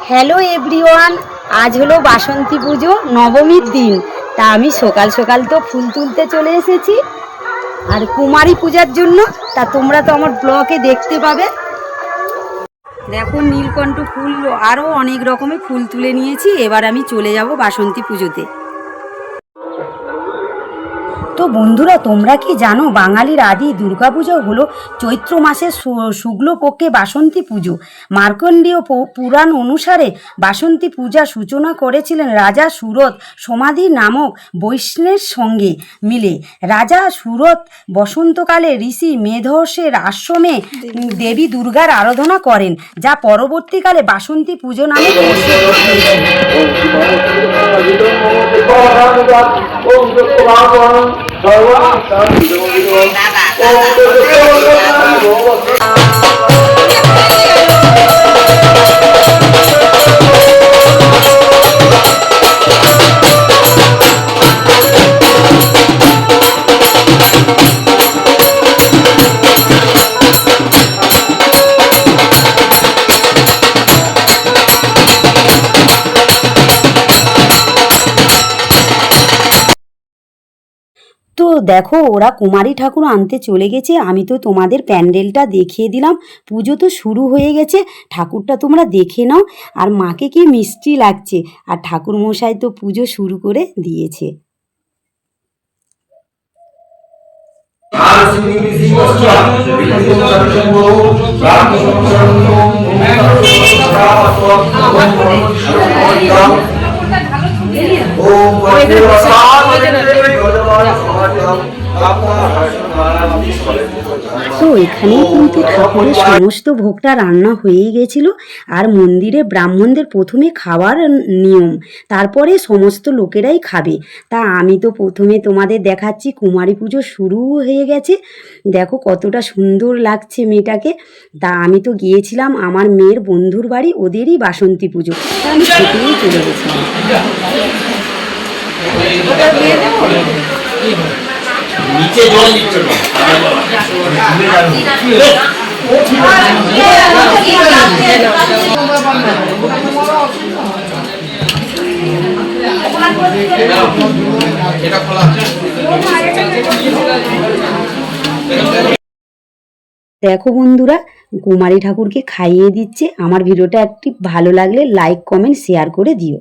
Hello everyone, আজ হলো বাসন্তী পুজো নবমীর দিন। তা আমি সকাল সকাল তো ফুল তুলতে চলে এসেছি আর কুমারী পূজার জন্য। তা তোমরা তো আমার ব্লগে দেখতে পাবে। দেখো নীলকণ্ঠ ফুল, আরও অনেক রকমের ফুল তুলে নিয়েছি। এবার আমি চলে যাব বাসন্তী পুজোতে। তো বন্ধুরা, তোমরা কি জানো বাঙালির আদি দুর্গাপুজো হলো চৈত্র মাসের শুক্লপক্ষে বাসন্তী পুজো। মার্কণ্ডেয় পুরাণ অনুসারে বাসন্তী পূজা সূচনা করেছিলেন রাজা সুরত সমাধি নামক বৈষ্ণবের সঙ্গে মিলে। রাজা সুরত বসন্তকালে ঋষি মেধসের আশ্রমে দেবী দুর্গার আরাধনা করেন, যা পরবর্তীকালে বাসন্তী পুজো নামে প্রসিদ্ধ তো দেখো ওরা কুমারী ঠাকুর আনতে চলে গেছে। আমি তো তোমাদের প্যান্ডেলটা দেখিয়ে দিলাম। পুজো তো শুরু হয়ে গেছে, ঠাকুরটা তোমরা দেখে নাও। আর মাকে কি মিষ্টি লাগছে, আর ঠাকুর মশাই তো পুজো শুরু করে দিয়েছে। তো এখানেই কিন্তু ঠাকুরের সমস্ত ভোগটা রান্না হয়ে গেছিল। আর মন্দিরে ব্রাহ্মণদের প্রথমে খাওয়ার নিয়ম, তারপরে সমস্ত লোকেরাই খাবে। তা আমি তো প্রথমে তোমাদের দেখাচ্ছি, কুমারী পুজো শুরু হয়ে গেছে। দেখো কতটা সুন্দর লাগছে মেয়েটাকে। তা আমি তো গিয়েছিলাম আমার মেয়ের বন্ধুর বাড়ি, ওদেরই বাসন্তী পুজো। তা আমি সেখানেই চলে গেছিলাম। নিচে জল দিচ্ছ না। দেখো বন্ধুরা, কুমারী ঠাকুরকে খাইয়ে দিচ্ছে। আমার ভিডিওটা একটি ভালো লাগলে লাইক কমেন্ট শেয়ার করে দিও।